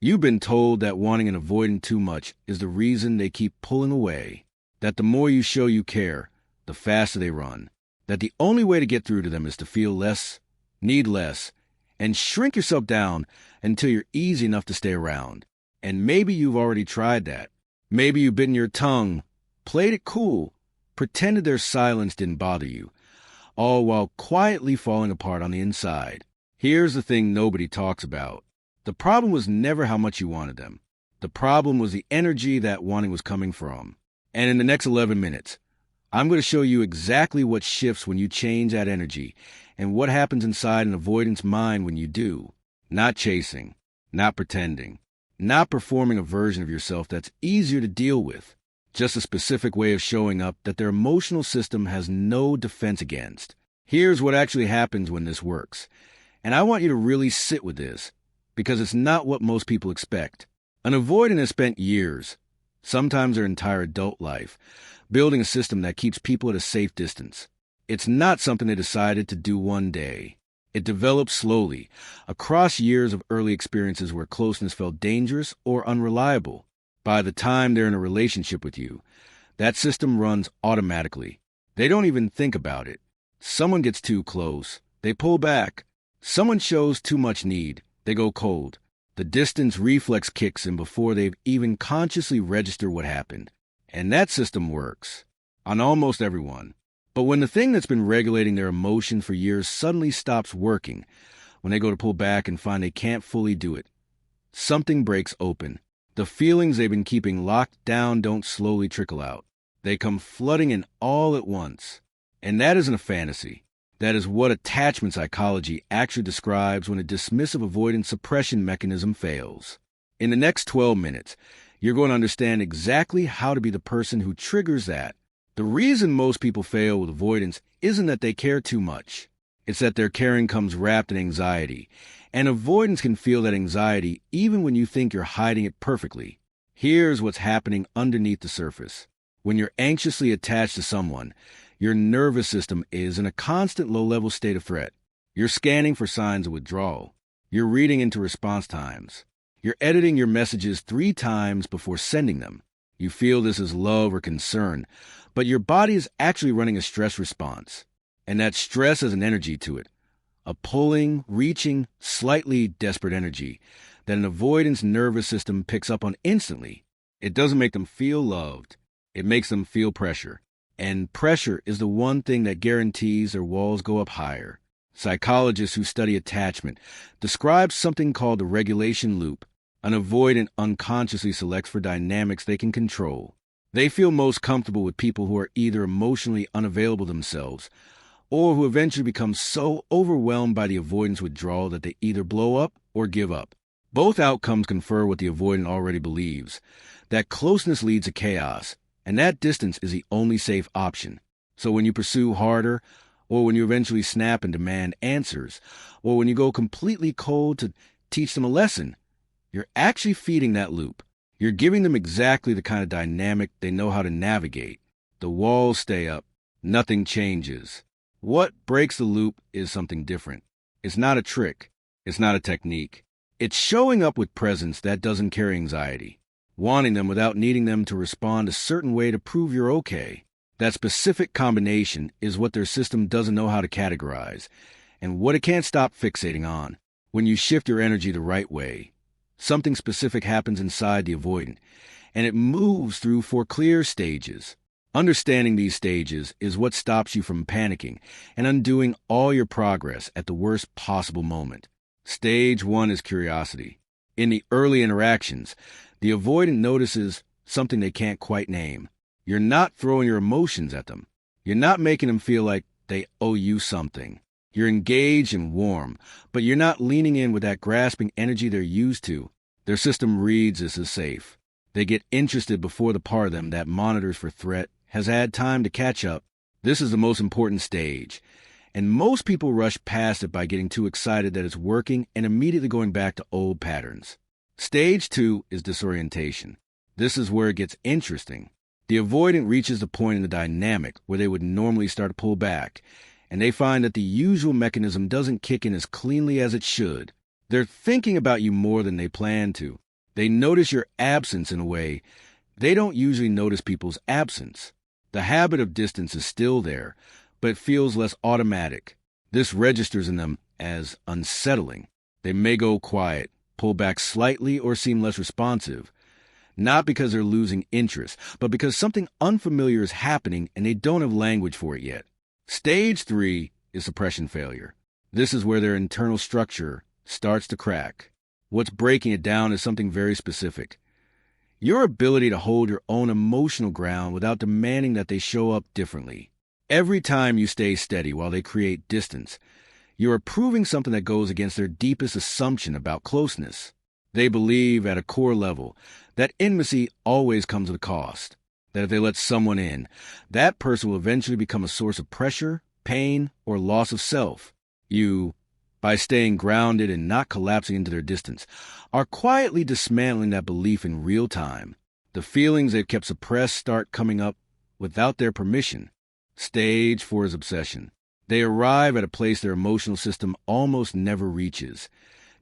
You've been told that wanting an avoidant too much is the reason they keep pulling away, that the more you show you care, the faster they run, that the only way to get through to them is to feel less, need less, and shrink yourself down until you're easy enough to stay around. And maybe you've already tried that. Maybe you've bitten your tongue, played it cool, pretended their silence didn't bother you, all while quietly falling apart on the inside. Here's the thing nobody talks about. The problem was never how much you wanted them. The problem was the energy that wanting was coming from. And in the next 11 minutes, I'm going to show you exactly what shifts when you change that energy and what happens inside an avoidant's mind when you do. Not chasing, not pretending, not performing a version of yourself that's easier to deal with. Just a specific way of showing up that their emotional system has no defense against. Here's what actually happens when this works. And I want you to really sit with this, because it's not what most people expect. An avoidant has spent years, sometimes their entire adult life, building a system that keeps people at a safe distance. It's not something they decided to do one day. It develops slowly, across years of early experiences where closeness felt dangerous or unreliable. By the time they're in a relationship with you, that system runs automatically. They don't even think about it. Someone gets too close, they pull back. Someone shows too much need, they go cold. The distance reflex kicks in before they've even consciously registered what happened. And that system works on almost everyone. But when the thing that's been regulating their emotion for years suddenly stops working, when they go to pull back and find they can't fully do it, something breaks open. The feelings they've been keeping locked down don't slowly trickle out. They come flooding in all at once. And that isn't a fantasy. That is what attachment psychology actually describes when a dismissive avoidance suppression mechanism fails. In the next 12 minutes, you're going to understand exactly how to be the person who triggers that. The reason most people fail with avoidance isn't that they care too much. It's that their caring comes wrapped in anxiety, and avoidance can feel that anxiety even when you think you're hiding it perfectly. Here's what's happening underneath the surface. When you're anxiously attached to someone, your nervous system is in a constant low-level state of threat. You're scanning for signs of withdrawal. You're reading into response times. You're editing your messages 3 times before sending them. You feel this is love or concern, but your body is actually running a stress response. And that stress has an energy to it. A pulling, reaching, slightly desperate energy that an avoidance nervous system picks up on instantly. It doesn't make them feel loved. It makes them feel pressure. And pressure is the one thing that guarantees their walls go up higher. Psychologists who study attachment describe something called the regulation loop. An avoidant unconsciously selects for dynamics they can control. They feel most comfortable with people who are either emotionally unavailable themselves or who eventually become so overwhelmed by the avoidance withdrawal that they either blow up or give up. Both outcomes confer what the avoidant already believes, that closeness leads to chaos, and that distance is the only safe option. So when you pursue harder, or when you eventually snap and demand answers, or when you go completely cold to teach them a lesson, you're actually feeding that loop. You're giving them exactly the kind of dynamic they know how to navigate. The walls stay up. Nothing changes. What breaks the loop is something different. It's not a trick. It's not a technique. It's showing up with presence that doesn't carry anxiety. Wanting them without needing them to respond a certain way to prove you're okay. That specific combination is what their system doesn't know how to categorize, and what it can't stop fixating on. When you shift your energy the right way, something specific happens inside the avoidant, and it moves through 4 clear stages. Understanding these stages is what stops you from panicking and undoing all your progress at the worst possible moment. Stage 1 is curiosity. In the early interactions, the avoidant notices something they can't quite name. You're not throwing your emotions at them. You're not making them feel like they owe you something. You're engaged and warm, but you're not leaning in with that grasping energy they're used to. Their system reads this as safe. They get interested before the part of them that monitors for threat has had time to catch up. This is the most important stage, and most people rush past it by getting too excited that it's working and immediately going back to old patterns. Stage 2 is disorientation. This is where it gets interesting. The avoidant reaches the point in the dynamic where they would normally start to pull back, and they find that the usual mechanism doesn't kick in as cleanly as it should. They're thinking about you more than they plan to. They notice your absence in a way they don't usually notice people's absence. The habit of distance is still there, but it feels less automatic. This registers in them as unsettling. They may go quiet, pull back slightly, or seem less responsive. Not because they're losing interest, but because something unfamiliar is happening and they don't have language for it yet. Stage 3 is suppression failure. This is where their internal structure starts to crack. What's breaking it down is something very specific. Your ability to hold your own emotional ground without demanding that they show up differently. Every time you stay steady while they create distance, you're approving something that goes against their deepest assumption about closeness. They believe at a core level that intimacy always comes at a cost, that if they let someone in, that person will eventually become a source of pressure, pain, or loss of self. You, by staying grounded and not collapsing into their distance, are quietly dismantling that belief in real time. The feelings they've kept suppressed start coming up without their permission. Stage 4 is obsession. They arrive at a place their emotional system almost never reaches,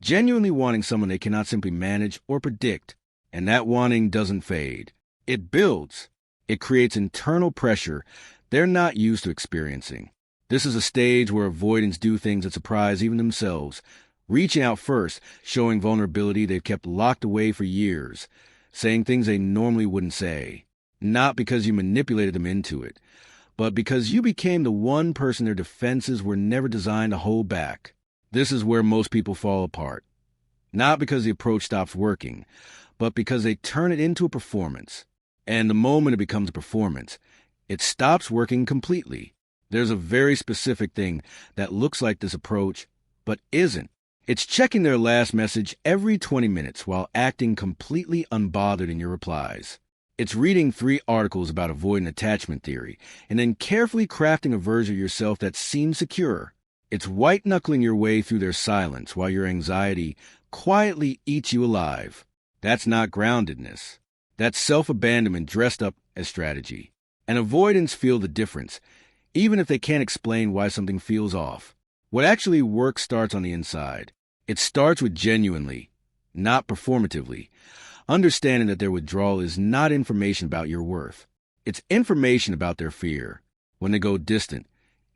genuinely wanting someone they cannot simply manage or predict, and that wanting doesn't fade. It builds. It creates internal pressure they're not used to experiencing. This is a stage where avoidants do things that surprise even themselves, reaching out first, showing vulnerability they've kept locked away for years, saying things they normally wouldn't say, not because you manipulated them into it, but because you became the one person their defenses were never designed to hold back. This is where most people fall apart, not because the approach stops working, but because they turn it into a performance. And the moment it becomes a performance, it stops working completely. There's a very specific thing that looks like this approach, but isn't. It's checking their last message every 20 minutes while acting completely unbothered in your replies. It's reading 3 articles about avoidant attachment theory and then carefully crafting a version of yourself that seems secure. It's white-knuckling your way through their silence while your anxiety quietly eats you alive. That's not groundedness. That's self-abandonment dressed up as strategy. And avoidants feel the difference, even if they can't explain why something feels off. What actually works starts on the inside. It starts with genuinely, not performatively, understanding that their withdrawal is not information about your worth. It's information about their fear. When they go distant,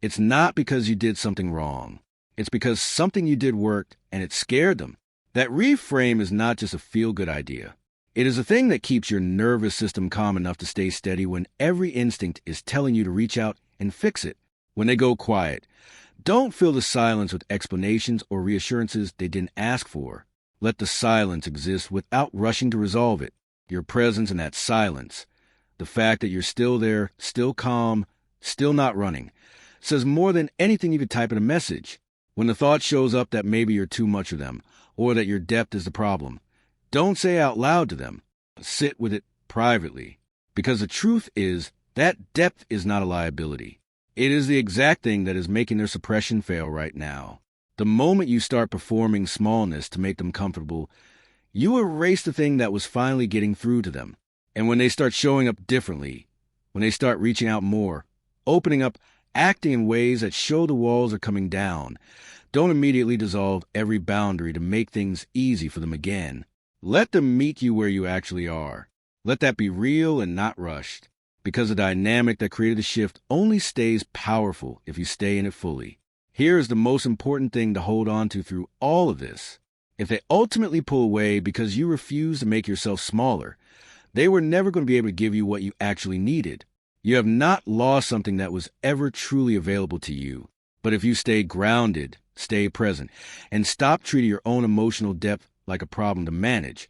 it's not because you did something wrong. It's because something you did worked and it scared them. That reframe is not just a feel-good idea. It is a thing that keeps your nervous system calm enough to stay steady when every instinct is telling you to reach out and fix it. When they go quiet, don't fill the silence with explanations or reassurances they didn't ask for. Let the silence exist without rushing to resolve it. Your presence in that silence, the fact that you're still there, still calm, still not running, says more than anything you could type in a message. When the thought shows up that maybe you're too much for them, or that your depth is the problem, don't say out loud to them. Sit with it privately. Because the truth is, that depth is not a liability. It is the exact thing that is making their suppression fail right now. The moment you start performing smallness to make them comfortable, you erase the thing that was finally getting through to them. And when they start showing up differently, when they start reaching out more, opening up, acting in ways that show the walls are coming down, don't immediately dissolve every boundary to make things easy for them again. Let them meet you where you actually are. Let that be real and not rushed, because the dynamic that created the shift only stays powerful if you stay in it fully. Here is the most important thing to hold on to through all of this. If they ultimately pull away because you refuse to make yourself smaller, they were never going to be able to give you what you actually needed. You have not lost something that was ever truly available to you. But if you stay grounded, stay present, and stop treating your own emotional depth like a problem to manage,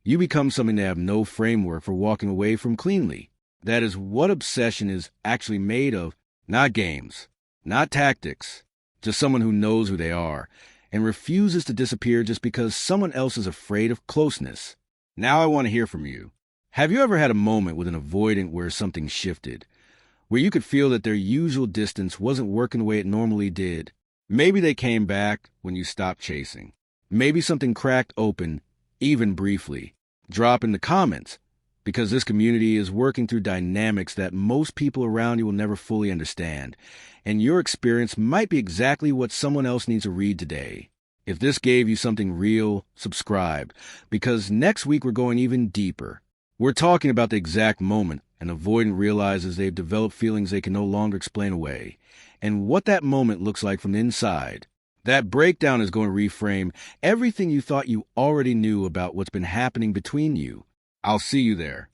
you become something they have no framework for walking away from cleanly. That is what obsession is actually made of, not games, not tactics, just someone who knows who they are and refuses to disappear just because someone else is afraid of closeness. Now I want to hear from you. Have you ever had a moment with an avoidant where something shifted, where you could feel that their usual distance wasn't working the way it normally did? Maybe they came back when you stopped chasing. Maybe something cracked open, even briefly. Drop in the comments, because this community is working through dynamics that most people around you will never fully understand, and your experience might be exactly what someone else needs to read today. If this gave you something real, subscribe, because next week we're going even deeper. We're talking about the exact moment an avoidant realizes they've developed feelings they can no longer explain away, and what that moment looks like from the inside. That breakdown is going to reframe everything you thought you already knew about what's been happening between you. I'll see you there.